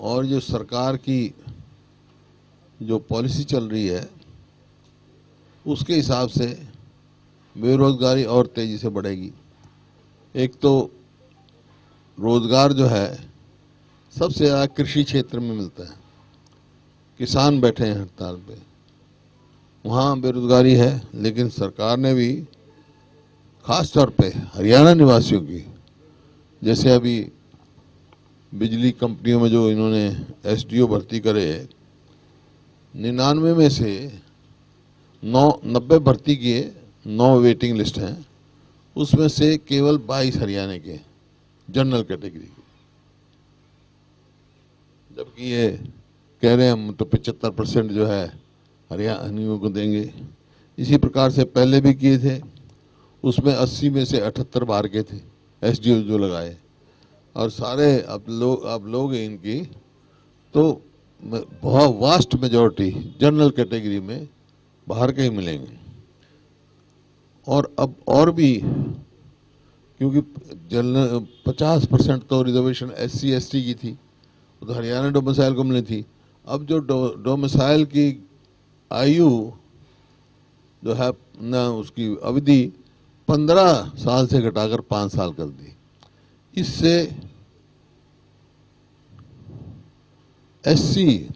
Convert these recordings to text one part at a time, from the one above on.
और जो सरकार की जो पॉलिसी चल रही है उसके हिसाब से बेरोजगारी और तेजी से बढ़ेगी। एक तो रोजगार जो है सबसे ज़्यादा कृषि क्षेत्र में मिलता है, किसान बैठे हैं हड़ताल पे, वहाँ बेरोजगारी है। लेकिन सरकार ने भी खास तौर पे हरियाणा निवासियों की, जैसे अभी बिजली कंपनियों में जो इन्होंने एसडीओ भर्ती करे, 99 में से 90 भर्ती किए, 9 वेटिंग लिस्ट हैं, उसमें से केवल 22 हरियाणा के जनरल कैटेगरी के, जबकि ये कह रहे हैं हम तो 75% जो है हरियाणियों को देंगे। इसी प्रकार से पहले भी किए थे, उसमें 80 में से 78 बाहर के थे एसडीओ जो लगाए, और सारे अब लोग हैं इनकी, तो बहुत वास्ट मेजॉरिटी जनरल कैटेगरी में बाहर के ही मिलेंगे। और अब और भी, क्योंकि जनरल 50% तो रिजर्वेशन एससी एसटी की थी, तो हरियाणा डोमिसाइल को मिली थी। अब जो डोमिसाइल की आयु जो है ना, उसकी अवधि 15 साल से घटाकर 5 साल कर दी। इससे एससी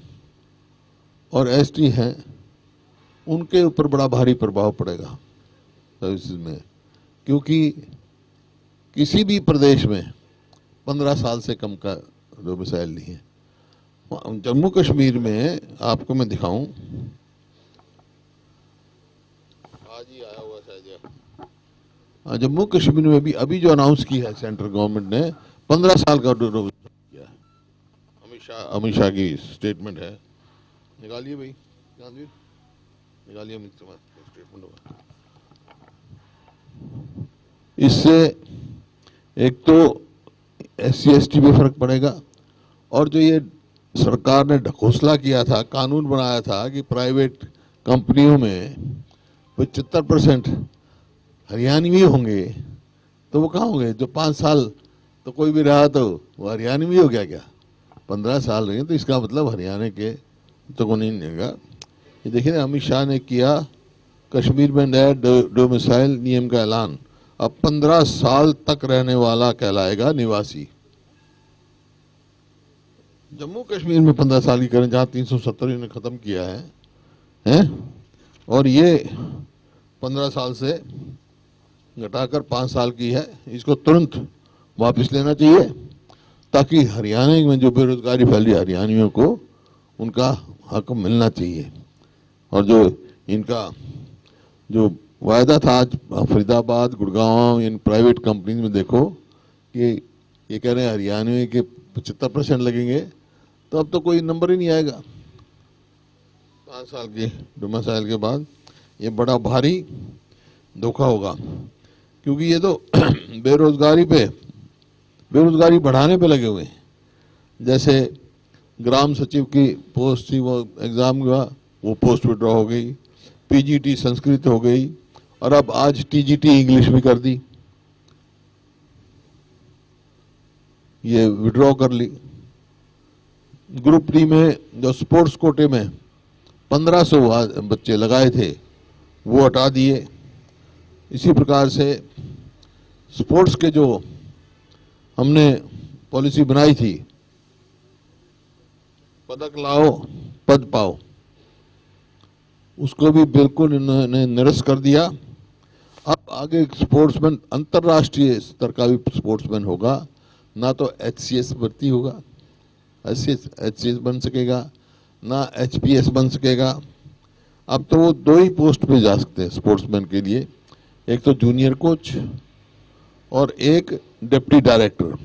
और एसटी हैं उनके ऊपर बड़ा भारी प्रभाव पड़ेगा सर्विसेज में, क्योंकि किसी भी प्रदेश में 15 साल से कम का डोमिसाइल नहीं है। जम्मू कश्मीर में आपको मैं दिखाऊं, आज ही आया हुआ शायद, जम्मू कश्मीर में भी अभी जो अनाउंस की है सेंट्रल गवर्नमेंट ने, 15 साल का किया है। अमित शाह की स्टेटमेंट है, निकालिए भाई, निकालिए स्टेटमेंट होगा। इससे एक तो एससी एसटी में फर्क पड़ेगा, और जो ये सरकार ने ढकोसला किया था, कानून बनाया था कि प्राइवेट कंपनियों में 75% हरियाणवी होंगे, तो वो कहाँ होंगे? जो 5 साल तो कोई भी रहा तो वो हरियाणवी हो गया क्या? 15 साल रहे तो इसका मतलब हरियाणा के तो को नहीं मिलेगा। ये देखिए ना, अमित शाह ने किया कश्मीर में नया डोमिसाइल नियम का ऐलान। अब 15 साल तक रहने वाला कहलाएगा निवासी। जम्मू कश्मीर में 15 साल की करें, जहां 370 ने खत्म किया है, और ये 15 साल से घटाकर 5 साल की है। इसको तुरंत वापस लेना चाहिए, ताकि हरियाणा में जो बेरोजगारी फैली हरियाणियों को उनका हक मिलना चाहिए। और जो इनका जो वायदा था, आज Faridabad, Gurgaon, in private companies में देखो कि ये कह रहे हैं हरियाणवी के 75% लगेंगे, तो अब तो कोई नंबर ही नहीं आएगा 5 साल के डोमिसाइल के बाद। ये बड़ा भारी धोखा होगा, क्योंकि ये तो बेरोजगारी बढ़ाने पे लगे हुए हैं। जैसे ग्राम सचिव की पोस्ट थी, वो एग्जाम हुआ, वो पोस्ट विड्रॉ हो गई, पीजीटी संस्कृत हो गई, और अब आज टीजीटी इंग्लिश भी कर दी, ये विड्रॉ कर ली। ग्रुप डी में जो स्पोर्ट्स कोटे में 1500 बच्चे लगाए थे, वो हटा दिए। इसी प्रकार से स्पोर्ट्स के जो हमने पॉलिसी बनाई थी, पदक लाओ पद पाओ, उसको भी बिल्कुल इन्होंने निरस्त कर दिया। अब आगे स्पोर्ट्समैन अंतर्राष्ट्रीय स्तर का भी स्पोर्ट्समैन होगा, ना तो एचसीएस भर्ती होगा, एचसीएस बन सकेगा, ना एचपीएस बन सकेगा। अब तो वो 2 ही पोस्ट पे जा सकते हैं स्पोर्ट्समैन के लिए, एक तो जूनियर कोच और एक डिप्टी डायरेक्टर।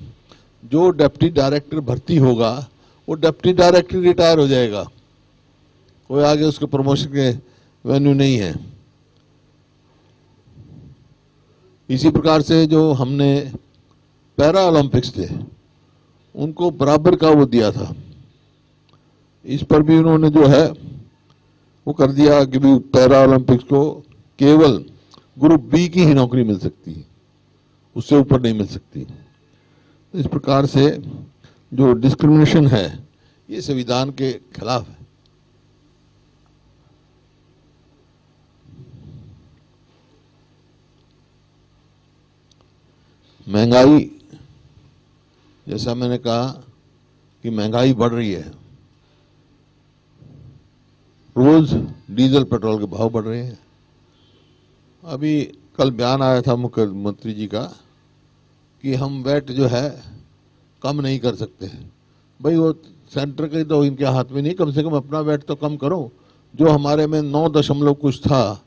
जो डिप्टी डायरेक्टर भर्ती होगा, वो डिप्टी डायरेक्टर रिटायर हो जाएगा, कोई आगे उसके प्रमोशन के वेन्यू नहीं है। इसी प्रकार से जो हमने पैरा ओलंपिक्स थे, उनको बराबर का वो दिया था, इस पर भी उन्होंने जो है वो कर दिया कि भी पैरा ओलंपिक्स को केवल ग्रुप बी की ही नौकरी मिल सकती है, उससे ऊपर नहीं मिल सकती। तो इस प्रकार से जो डिस्क्रिमिनेशन है ये संविधान के खिलाफ है। महंगाई, जैसा मैंने कहा कि महंगाई बढ़ रही है, रोज डीजल पेट्रोल के भाव बढ़ रहे हैं। अभी कल बयान आया था मुख्यमंत्री जी का कि हम वैट जो है कम नहीं कर सकते। भाई वो सेंटर के तो इनके हाथ में नहीं, कम से कम अपना वैट तो कम करो। जो हमारे में 9 दशमलव कुछ था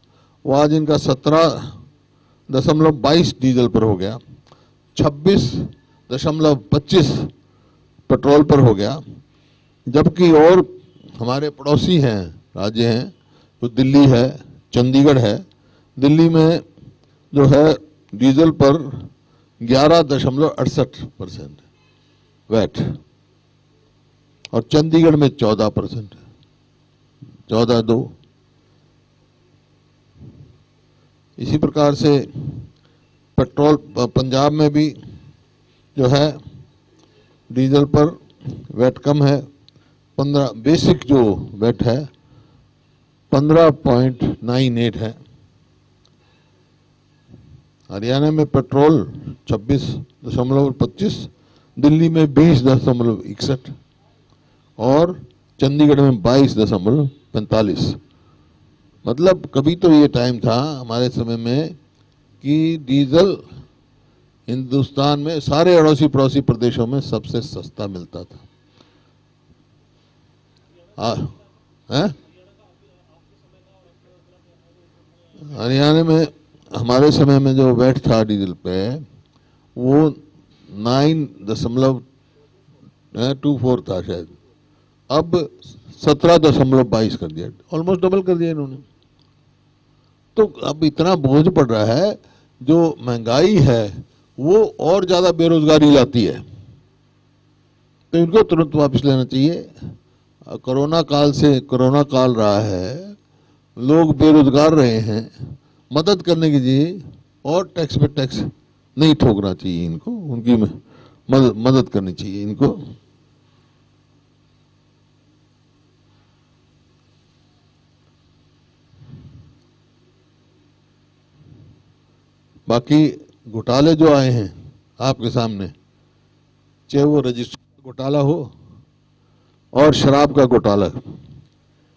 वो आज इनका 17.22 डीजल पर हो गया, 26.25 पेट्रोल पर हो गया। जबकि और हमारे पड़ोसी हैं, राज्य हैं, तो दिल्ली है, चंडीगढ़ है। दिल्ली में जो है डीजल पर 11.68% वैट और चंडीगढ़ में 14%, 14.2। इसी प्रकार से पेट्रोल पंजाब में भी जो है डीजल पर वैट कम है, 15 बेसिक जो वैट है 15.98 है। हरियाणा में पेट्रोल 26.25, दिल्ली में 20.61 और चंडीगढ़ में 22.45। मतलब कभी तो ये टाइम था हमारे समय में कि डीजल हिंदुस्तान में सारे अड़ोसी पड़ोसी प्रदेशों में सबसे सस्ता मिलता था। हैं? हरियाणा में हमारे समय में जो वैट था डीजल पे वो 9.24 था शायद, अब 17.22 कर दिया, ऑलमोस्ट डबल कर दिया इन्होंने। तो अब इतना बोझ पड़ रहा है, जो महंगाई है वो और ज्यादा बेरोजगारी लाती है, तो इनको तुरंत वापस लेना चाहिए। कोरोना काल रहा है, लोग बेरोजगार रहे हैं, मदद करने की चाहिए और टैक्स पे टैक्स नहीं ठोकना चाहिए इनको, उनकी मदद करनी चाहिए इनको। बाकी घोटाले जो आए हैं आपके सामने, चाहे वो रजिस्ट्री घोटाला हो और शराब का घोटाला,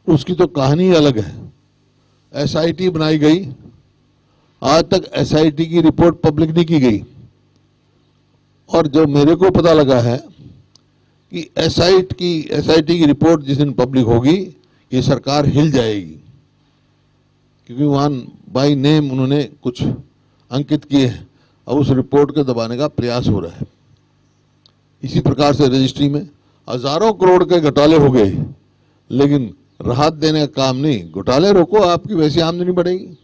उसकी तो कहानी अलग है। एसआईटी बनाई गई, आज तक एसआईटी की रिपोर्ट पब्लिक नहीं की गई। और जो मेरे को पता लगा है कि एसआईटी की रिपोर्ट जिस दिन पब्लिक होगी ये सरकार हिल जाएगी, क्योंकि वहां बाय नेम उन्होंने कुछ अंकित किए हैं। अब उस रिपोर्ट को दबाने का प्रयास हो रहा है। इसी प्रकार से रजिस्ट्री में हजारों करोड़ के घोटाले हो गए, लेकिन राहत देने का काम नहीं। घोटाले रोको, आपकी वैसी आमदनी बढ़ेगी।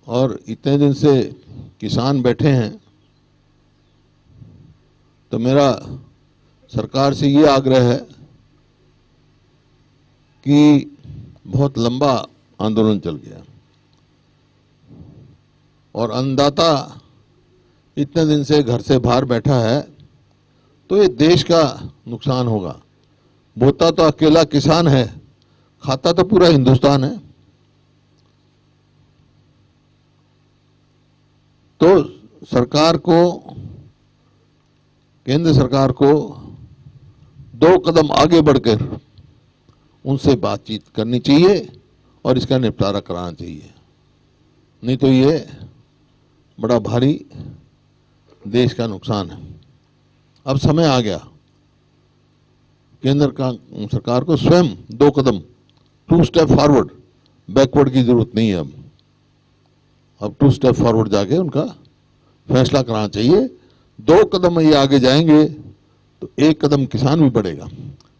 और इतने दिन से किसान बैठे हैं, तो मेरा सरकार से ये आग्रह है कि बहुत लंबा आंदोलन चल गया और अन्नदाता इतने दिन से घर से बाहर बैठा है, तो ये देश का नुकसान होगा। बोता तो अकेला किसान है, खाता तो पूरा हिंदुस्तान है। तो सरकार को, केंद्र सरकार को 2 कदम आगे बढ़कर उनसे बातचीत करनी चाहिए और इसका निपटारा कराना चाहिए। नहीं तो ये बड़ा भारी देश का नुकसान है। अब समय आ गया केंद्र का सरकार को स्वयं 2 कदम, 2 स्टेप फॉरवर्ड, बैकवर्ड की जरूरत नहीं है। अब 2 स्टेप फॉरवर्ड जाके उनका फैसला कराना चाहिए। 2 कदम ये आगे जाएंगे तो 1 कदम किसान भी बढ़ेगा,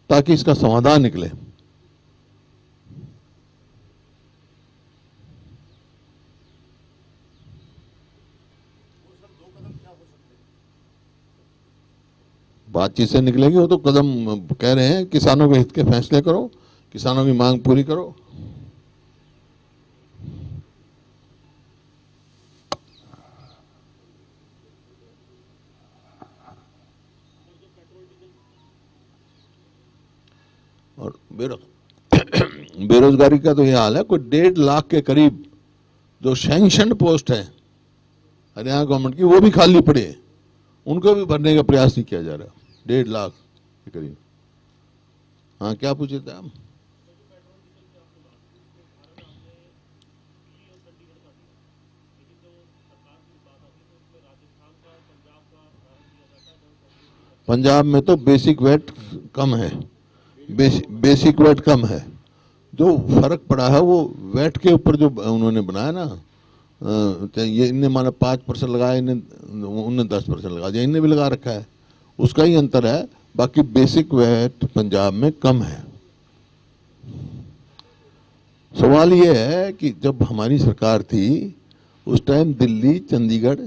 ताकि इसका समाधान निकले। बातचीत से निकलेगी। वो तो कदम कह रहे हैं किसानों के हित के फैसले करो, किसानों की मांग पूरी करो। और बेरोजगारी का तो ये हाल है, कोई 1.5 लाख के करीब जो सैंक्शनड पोस्ट है हरियाणा गवर्नमेंट की, वो भी खाली पड़े हैं, उनको भी भरने का प्रयास नहीं किया जा रहा। 1.5 लाख के करीब। हाँ, क्या पूछे थे आप? पंजाब में तो बेसिक वेट कम है, बेसिक वेट कम है। जो फर्क पड़ा है वो वेट के ऊपर जो उन्होंने बनाया ना, ये इनने माना 5% लगाया, उन्होंने 10% लगा दिया, इनने भी लगा रखा है, उसका ही अंतर है। बाकी बेसिक वेट पंजाब में कम है। सवाल ये है कि जब हमारी सरकार थी उस टाइम दिल्ली, चंडीगढ़,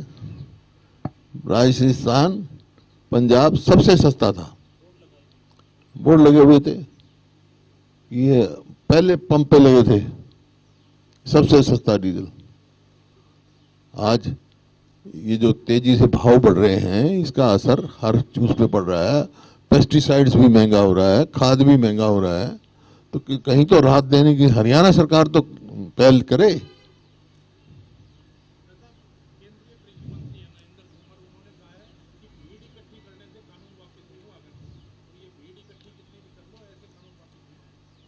राजस्थान, पंजाब सबसे सस्ता था, बोर्ड लगे हुए थे, ये पहले पंप पे लगे थे, सबसे सस्ता डीजल। आज ये जो तेजी से भाव बढ़ रहे हैं, इसका असर हर चीज पे पड़ रहा है। पेस्टिसाइड्स भी महंगा हो रहा है, खाद भी महंगा हो रहा है, तो कहीं तो राहत देने की हरियाणा सरकार तो पहल करे।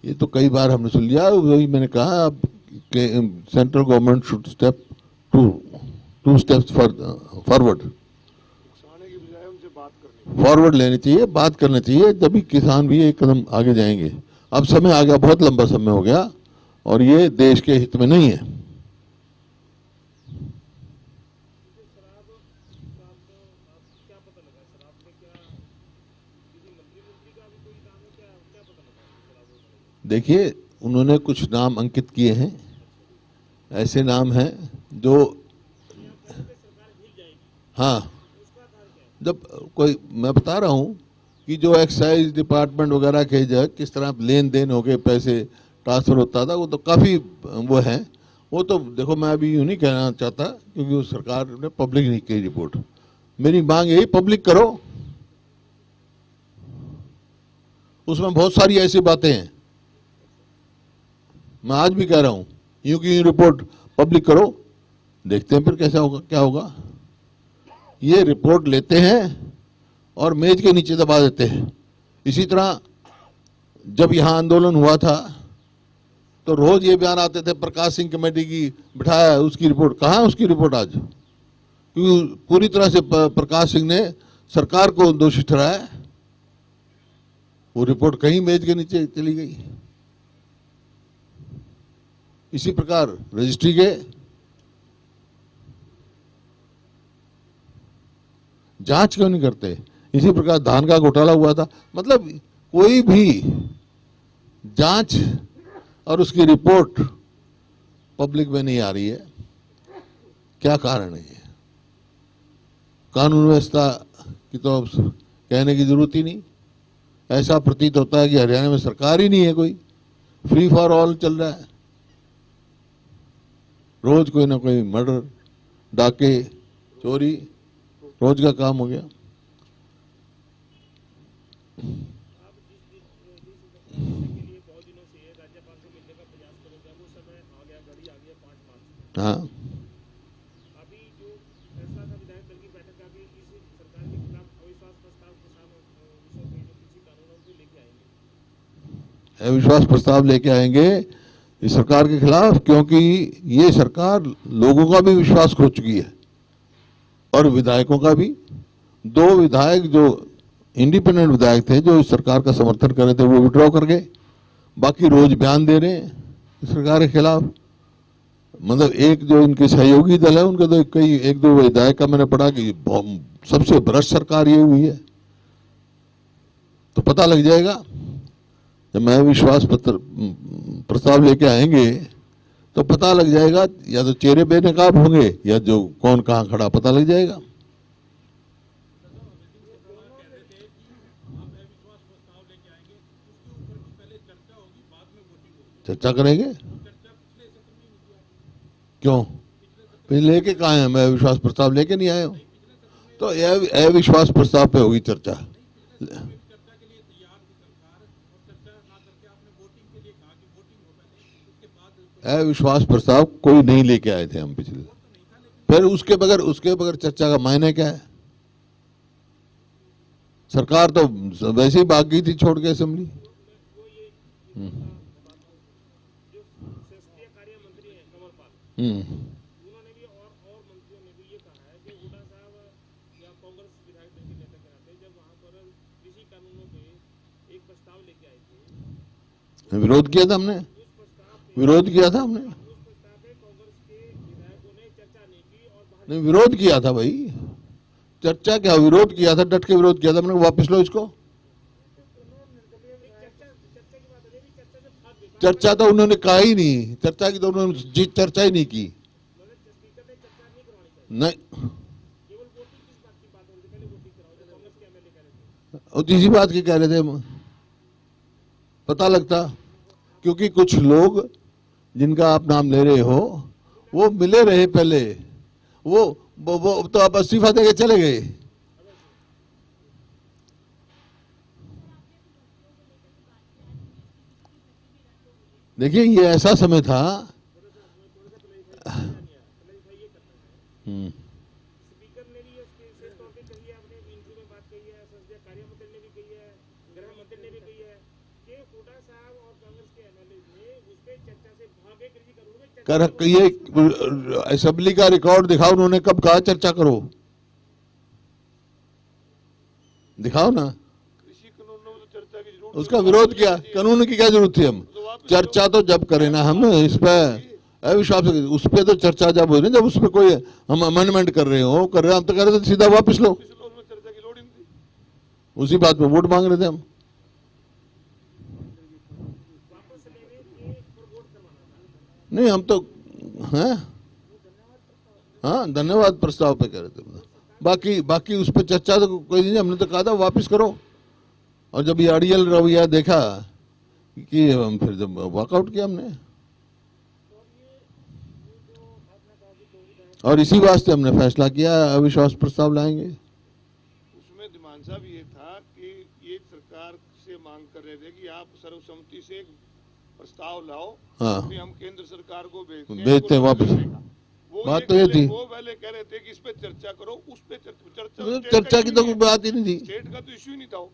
ये तो कई बार हमने सुन लिया, वही मैंने कहा अब central government should step two steps forward, forward लेनी चाहिए, बात करनी चाहिए, तभी किसान भी एक कदम आगे जाएंगे। अब समय आ गया, बहुत लंबा समय हो गया, और ये देश के हित में नहीं है। देखिए, उन्होंने कुछ नाम अंकित किए हैं, ऐसे नाम हैं जो, हाँ, जब कोई, मैं बता रहा हूं कि जो एक्साइज डिपार्टमेंट वगैरह के जो किस तरह लेन देन हो गए, पैसे ट्रांसफर होता था, वो तो काफ़ी वो है। वो तो देखो, मैं अभी यूँ नहीं कहना चाहता क्योंकि वो सरकार ने पब्लिक नहीं की रिपोर्ट। मेरी मांग यही, पब्लिक करो, उसमें बहुत सारी ऐसी बातें हैं। मैं आज भी कह रहा हूं, यूं की रिपोर्ट पब्लिक करो, देखते हैं फिर कैसा होगा, क्या होगा। ये रिपोर्ट लेते हैं और मेज के नीचे दबा देते हैं। इसी तरह जब यहां आंदोलन हुआ था तो रोज ये बयान आते थे, प्रकाश सिंह कमेटी की बिठाया है, उसकी रिपोर्ट कहाँ है? उसकी रिपोर्ट आज, क्योंकि पूरी तरह से प्रकाश सिंह ने सरकार को दोषी ठहराया, वो रिपोर्ट कहीं मेज के नीचे चली गई। इसी प्रकार रजिस्ट्री के जांच क्यों नहीं करते? इसी प्रकार धान का घोटाला हुआ था, मतलब कोई भी जांच और उसकी रिपोर्ट पब्लिक में नहीं आ रही है। क्या कारण है? ये कानून व्यवस्था की तो कहने की जरूरत ही नहीं। ऐसा प्रतीत होता है कि हरियाणा में सरकार ही नहीं है, कोई फ्री फॉर ऑल चल रहा है। रोज कोई ना कोई मर्डर, डाके, चोरी, रोज का काम हो गया। हाँ, अभी जो फैसला था विधायक दल की बैठक का कि इस सरकार के खिलाफ अविश्वास प्रस्ताव किसान विषय पे जो कृषि कानूनों को लेके आएंगे, अविश्वास प्रस्ताव लेके आएंगे इस सरकार के खिलाफ, क्योंकि ये सरकार लोगों का भी विश्वास खो चुकी है और विधायकों का भी। 2 विधायक जो इंडिपेंडेंट विधायक थे जो इस सरकार का समर्थन कर रहे थे, वो विड्रॉ कर गए। बाकी रोज बयान दे रहे हैं इस सरकार के खिलाफ। मतलब एक जो इनके सहयोगी दल है, उनके तो कई 1-2 विधायक का मैंने पढ़ा कि सबसे भ्रष्ट सरकार ये हुई है। तो पता लग जाएगा जब मैं विश्वास पत्र प्रस्ताव लेके आएंगे तो पता लग जाएगा, या तो चेहरे बेनकाब होंगे या जो कौन कहां खड़ा पता लग जाएगा। चर्चा करेंगे। क्यों? फिर लेके कहाँ हैं? मैं अविश्वास प्रस्ताव लेके नहीं आया हूँ। तो अविश्वास प्रस्ताव पे होगी चर्चा। अविश्वास प्रस्ताव कोई नहीं लेके आए थे हम पिछले। फिर उसके बगैर चर्चा का मायने क्या है? सरकार तो वैसे ही भाग गई थी छोड़ के असेंबली। जो संसदीय कार्य मंत्री हैं कंवरपाल, हम्म। उन्होंने भी और मंत्रियों ने भी ये कहा है कि हुड्डा साहब या कांग्रेस विधायक दल के नेता के नाते जब वहां पर कृषि कानूनों पे एक प्रस्ताव लेके आए थे, विरोध किया था हमने। उस प्रस्ताव पे विरोध किया था हमने। कांग्रेस के विधायकों ने चर्चा नहीं की और बाहर नहीं, विरोध किया था भाई। चर्चा क्या, विरोध किया था, डट के विरोध किया था। मैंने वापस लो इसको। चर्चा की बात है, भी चर्चा से भाग गए। चर्चा तो उन्होंने कहा ही नहीं। चर्चा की तो उन्होंने चर्चा ही नहीं की। स्पीकर ने चर्चा नहीं करवानी चाहिए, नहीं, केवल वोटिंग किस बात की बात हो रही थी, पहले वोटिंग कराओ जो कांग्रेस के एमएलए कह रहे थे। और इसी बात की कह रहे थे हम। पता लगता, क्योंकि कुछ लोग जिनका आप नाम ले रहे हो वो मिले रहे पहले। वो तो अब इस्तीफा देके चले गए। देखिए, ये ऐसा समय था। स्पीकर ने भी उसके विशेष तौर पे कही है, अपने इंटरव्यू में बात कही है, संसदीय कार्य मंत्री ने भी कही है, गृह मंत्री ने भी कही है कि हुड्डा साहब और कांग्रेस के एमएलए ने उस पर चर्चा से भागे, कृषि कानून में चर्चा ये असेंबली का रिकॉर्ड दिखाओ, उन्होंने कब कहा चर्चा करो? दिखाओ ना। उसका विरोध किया, कानून की क्या जरूरत थी? हम चर्चा तो जब करें ना हम इस पर अविश्वास, उस पर तो चर्चा जब हो रही, जब उस पर कोई हम अमेंडमेंट कर रहे हो, कर रहे हैं, हम तो कह रहे थे सीधा वापस लो। उसी बात पे वोट मांग रहे थे हम। वापस लेने के पर वोट करवाना था। नहीं, हम तो हैं, हाँ, धन्यवाद प्रस्ताव पे कह रहे थे। बाकी उस पर चर्चा तो कोई नहीं। हमने तो कहा था वापिस करो। और जब ये अड़ियल रवैया देखा कि हम फिर जब वॉकआउट किया हमने। और इसी वास्ते हमने फैसला किया अविश्वास प्रस्ताव लाएंगे। उसमें दिमान साहब ये था कि ये सरकार से मांग कर रहे थे कि आप सर्वसम्मति से एक प्रस्ताव लाओ, हाँ, फिर हम केंद्र सरकार को भेजते हैं वापस। बात तो ये थी। वो पहले कह रहे थे कि इस पे चर्चा करो, उस पे चर्चा की तो कोई बात ही नहीं थी। स्टेट का तो इश्यू ही नहीं था।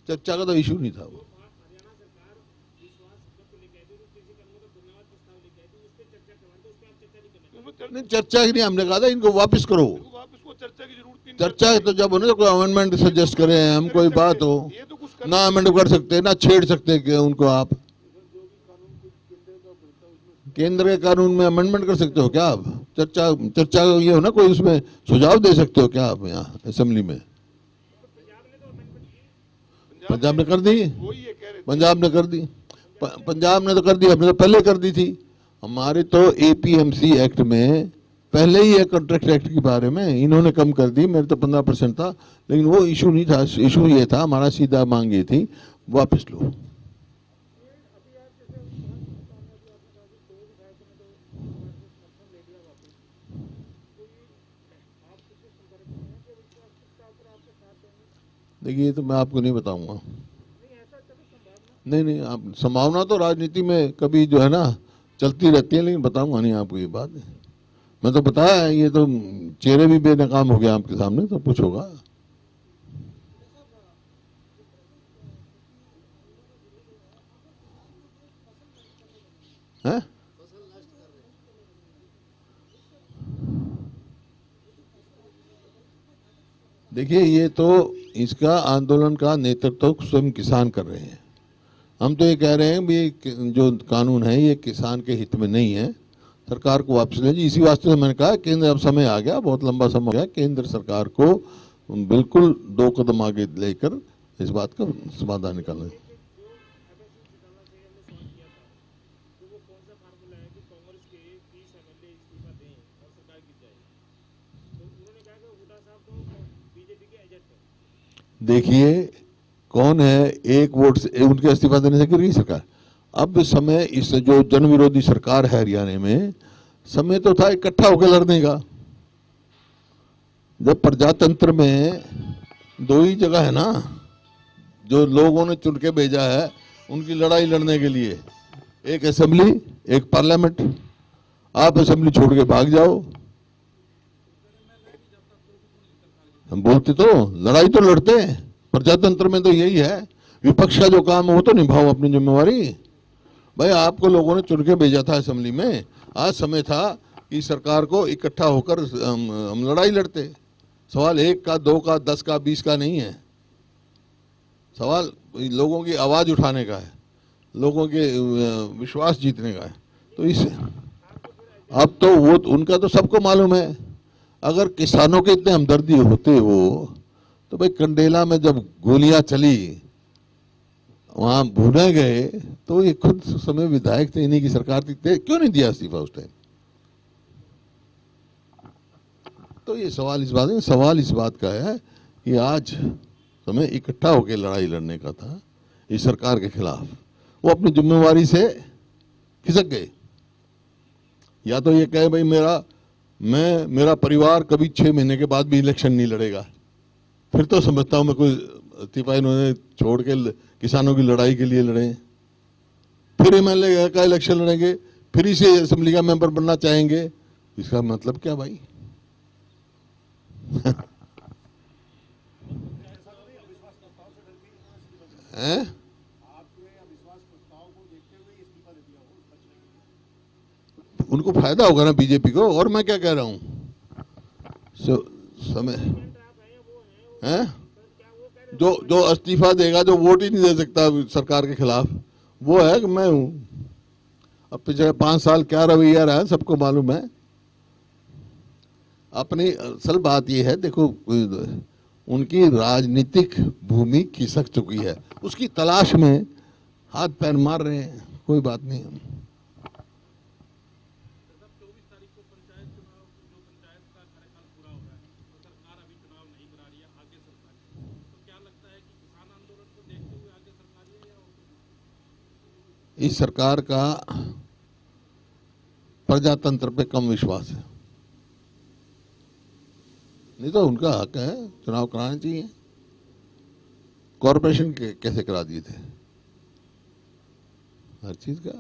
चर्चा का तो इशू नहीं था वो। हरियाणा सरकार विश्वास पत्र लेके आई थी, तो कृषि कानूनों का धन्यवाद प्रस्ताव लेके आई थी, उस पर चर्चा करवाई, तो उस पर आप चर्चा नहीं करना। नहीं, चर्चा ही नहीं। हमने कहा था इनको वापस करो। वापस को चर्चा की जरूरत नहीं। चर्चा है तो जब उन्हें कोई अमेंडमेंट सजेस्ट करें, हम कोई बात हो ना अमेंड कर सकते, ना छेड़ सकते कि उनको आप केंद्र के कानून में अमेंडमेंट कर सकते हो क्या आप? चर्चा ये हो ना, कोई उसमें सुझाव दे सकते हो क्या आप यहाँ असेंबली में? पंजाब ने कर दी। पंजाब ने कर दी। पंजाब ने तो कर दी, हमने तो पहले कर दी थी। हमारे तो एपीएमसी एक्ट में पहले ही है, कॉन्ट्रैक्ट एक्ट के बारे में इन्होंने कम कर दी। मेरे तो 15% था, लेकिन वो इशू नहीं था। इशू ये था, हमारा सीधा मांग ये थी वापस लो। देखिए, तो मैं आपको नहीं बताऊंगा। नहीं, आप संभावना तो राजनीति में कभी जो है ना चलती रहती है, लेकिन बताऊंगा नहीं आपको ये बात। मैं तो बताया है, ये तो चेहरे भी बेनकाम हो गया आपके सामने, तो कुछ होगा। है? देखिए, ये तो इसका आंदोलन का नेतृत्व तो स्वयं किसान कर रहे हैं। हम तो ये कह रहे हैं भी जो कानून है ये किसान के हित में नहीं है, सरकार को वापस ले जाइए। इसी वास्ते से मैंने कहा केंद्र, अब समय आ गया, बहुत लंबा समय हो गया, केंद्र सरकार को बिल्कुल 2 कदम आगे लेकर इस बात का समाधान निकालना है। देखिए, कौन है, एक वोट से उनके इस्तीफा देने से गिर गई सरकार। अब समय इस जो जन विरोधी सरकार है हरियाणा में, समय तो था इकट्ठा होकर लड़ने का। जब प्रजातंत्र में दो ही जगह है ना जो लोगों ने चुन के भेजा है उनकी लड़ाई लड़ने के लिए, एक असेंबली एक पार्लियामेंट। आप असेंबली छोड़ के भाग जाओ, हम बोलते तो लड़ाई तो लड़ते हैं। प्रजातंत्र में तो यही है, विपक्ष का जो काम है वो तो निभाओ अपनी जिम्मेवारी। भाई आपको लोगों ने चुन के भेजा था असेंबली में, आज समय था कि सरकार को इकट्ठा होकर हम लड़ाई लड़ते। सवाल 1 का 2 का 10 का 20 का नहीं है, सवाल लोगों की आवाज उठाने का है, लोगों के विश्वास जीतने का है। तो इस अब तो वो उनका तो सबको मालूम है। अगर किसानों के इतने हमदर्दी होते वो तो भाई कंडेला में जब गोलियां चली वहां भूने गए तो ये खुद समय विधायक थे, इन्हीं की सरकार थी, क्यों नहीं दिया इस्तीफा उस टाइम। तो ये सवाल इस बात है, सवाल इस बात का है कि आज समय इकट्ठा होकर लड़ाई लड़ने का था इस सरकार के खिलाफ। वो अपनी जिम्मेवारी से खिसक गए। या तो ये कहे भाई मेरा परिवार कभी 6 महीने के बाद भी इलेक्शन नहीं लड़ेगा, फिर तो समझता हूं मैं कोई इस्तीफा इन्होंने छोड़ के किसानों की लड़ाई के लिए लड़े। फिर एमएलए का इलेक्शन लड़ेंगे, फिर इसे असेंबली का मेंबर बनना चाहेंगे, इसका मतलब क्या भाई। हैं? उनको फायदा होगा ना बीजेपी को, और मैं क्या कह रहा हूं। समय हैं जो इस्तीफा देगा, जो वोट ही नहीं दे सकता सरकार के खिलाफ, वो है कि मैं हूं। अब पिछले 5 साल क्या रवैया रहा है सबको मालूम है। अपनी असल बात यह है, देखो उनकी राजनीतिक भूमि खिसक चुकी है, उसकी तलाश में हाथ पैर मार रहे हैं, कोई बात नहीं। इस सरकार का प्रजातंत्र पे कम विश्वास है, नहीं तो उनका हक है, चुनाव कराने चाहिए। कॉरपोरेशन कैसे करा दिए थे, हर चीज का।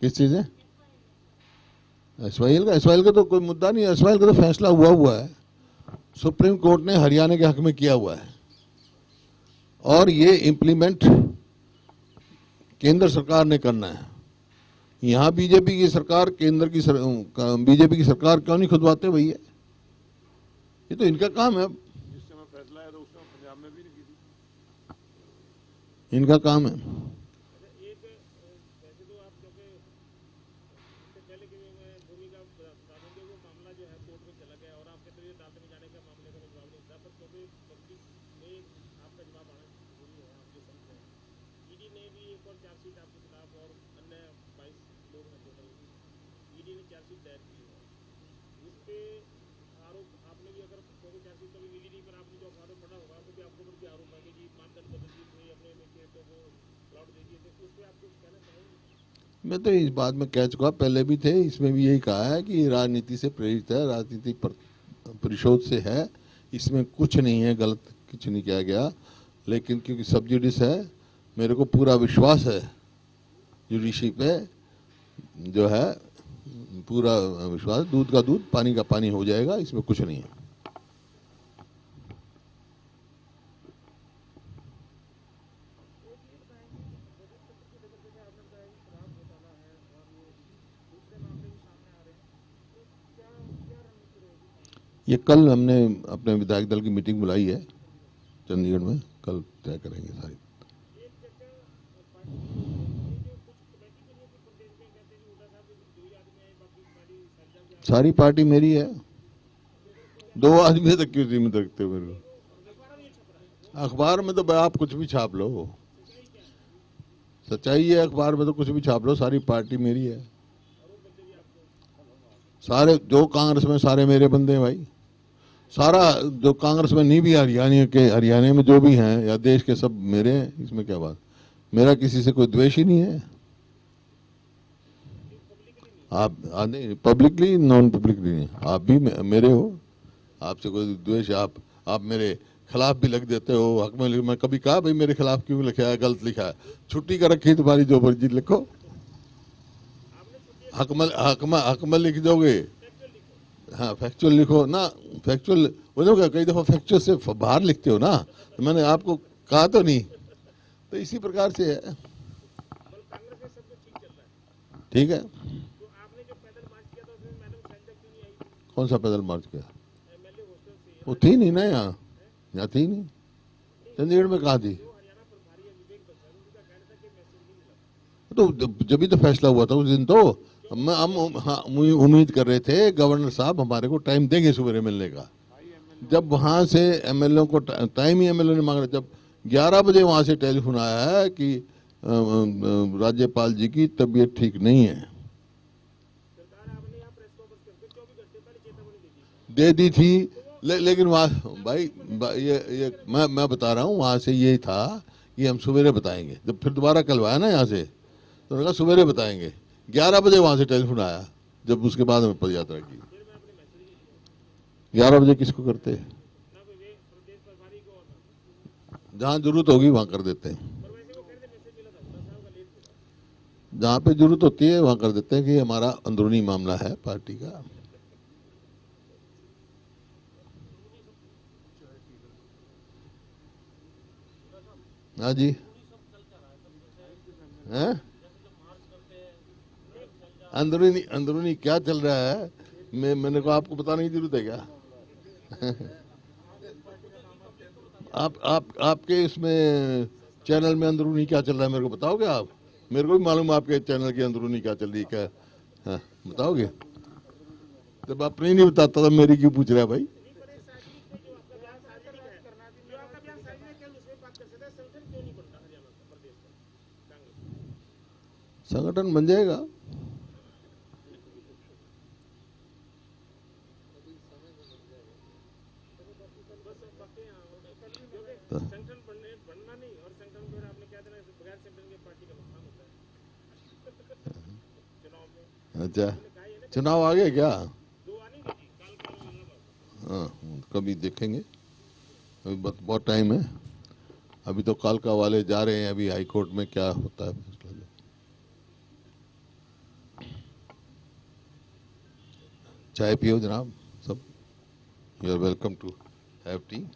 किस चीज है एसवाईएल का तो कोई मुद्दा नहीं है। एसवाईएल का तो फैसला हुआ है, सुप्रीम कोर्ट ने हरियाणा के हक में किया हुआ है, और ये इम्प्लीमेंट केंद्र सरकार ने करना है। यहां बीजेपी की सरकार, केंद्र की बीजेपी की सरकार क्यों नहीं खुदवाते भैया, ये तो इनका काम है। जिस समय फैसला है तो उसमें पंजाब में भी नहीं की थी, इनका काम है। मैं तो इस बात में कह चुका, पहले भी थे, इसमें भी यही कहा है कि राजनीति से प्रेरित है, राजनीति परिशोध से है, इसमें कुछ नहीं है, गलत कुछ नहीं किया गया। लेकिन क्योंकि सब जुडिस है, मेरे को पूरा विश्वास है जुडिशरी पे, जो है पूरा विश्वास, दूध का दूध पानी का पानी हो जाएगा, इसमें कुछ नहीं है। ये कल हमने अपने विधायक दल की मीटिंग बुलाई है चंडीगढ़ में, कल तय करेंगे सारी। सारी पार्टी मेरी है, 2 आदमी तक क्यों सीमित रखते हो मेरे को। अखबार में तो आप कुछ भी छाप लो, सच्चाई है, अखबार में तो कुछ भी छाप लो, सारी पार्टी मेरी है। सारे जो कांग्रेस में सारे मेरे बंदे हैं भाई, सारा जो कांग्रेस में नहीं भी हरियाणा में जो भी हैं या देश के सब मेरे हैं, इसमें क्या बात। मेरा किसी से कोई द्वेष ही नहीं है। आप नहीं, पब्लिकली नॉन पब्लिकली नहीं, आप भी मेरे हो, आपसे कोई द्वेष। आप मेरे खिलाफ भी लिख देते हो, हक में मैं कभी कहा भाई मेरे खिलाफ क्यों लिखा है, गलत लिखा है, छुट्टी कर रखी तुम्हारी, जो मर्जी लिखो, हक में लिख दोगे। हाँ फैक्चुअल लिखो ना, फैक्चुअल बोलो क्या, कई दफा फैक्चुअल से बाहर लिखते हो ना, तो मैंने आपको कहा तो नहीं, तो इसी प्रकार से है। कांग्रेस में सब कुछ ठीक चल रहा है, ठीक है। तो आपने जो पैदल मार्च किया था उसमें मैडम शांता क्यों नहीं आई? कौन सा पैदल मार्च किया? एमएलए हॉस्टल से वो थी नहीं ना यहाँ थी नहीं, चंडीगढ़ में कहा थी। जो हरियाणा प्रभारी है विवेक बंसल, उनका कहना था कि मैसेज नहीं मिला। तो जब भी तो फैसला हुआ था उस दिन, तो हम हाँ उम्मीद कर रहे थे गवर्नर साहब हमारे को टाइम देंगे सवेरे मिलने का। जब वहाँ से एमएलए को टाइम ही एमएलए ने मांग रहे, जब 11 बजे वहाँ से टेलीफोन आया है कि राज्यपाल जी की तबीयत ठीक नहीं है। सरकार आपने यहाँ प्रेस कॉन्फ्रेंस करके 24 घंटे पहले चेतावनी दे दे दी दी। थी, लेकिन वहाँ भाई ये मैं बता रहा हूँ, वहाँ से ये था कि हम सवेरे बताएंगे। जब फिर दोबारा कल आया ना यहाँ से, तो उन्होंने कहा सवेरे बताएंगे। 11 बजे वहाँ से टेलीफोन आया, जब उसके बाद हमें पद यात्रा की। 11 बजे किसको करते हैं? ना कोई वे प्रदेश प्रभारी को और जहाँ जरूरत होगी वहाँ कर देते हैं, पर वैसे वो कहते मैसेज मिला था 10 साल का लेट मिला। जहाँ पे जरूरत होती है वहाँ कर देते हैं कि हमारा अंदरूनी मामला है पार्टी का। हाँ जी, हैं? अंदरूनी क्या चल रहा है, मैंने को आपको बताने की जरूरत है क्या? आपके इसमें चैनल में अंदरूनी क्या चल रहा है मेरे को बताओगे आप? मेरे को भी मालूम है आपके चैनल की अंदरूनी क्या चल रही है, क्या? हाँ बताओगे? जब आपने ही नहीं बताता तो मेरी क्यों पूछ रहा है भाई? नहीं पर एक सार्वजनिक में जो आपका बयान सार्वजनिक है, जो आपका बयान सार्वजनिक है उसमें बात कर सकते हैं। संगठन क्यों नहीं बनता हरियाणा का, प्रदेश का कांग्रेस? संगठन बन जाएगा। बस बाकी संगठन बनना नहीं, और संगठन फिर आपने क्या देना, बगैर संगठन के पार्टी का नुकसान होता है चुनाव में। अच्छा, चुनाव आ गए क्या? 2 आने की जी, काल का इलाहाबाद। हाँ कभी देखेंगे, अभी बहुत टाइम है। अभी तो कालका वाले जा रहे हैं, अभी हाई कोर्ट में क्या होता है फैसला। चाय पियो जनाब सब, you are welcome to have T.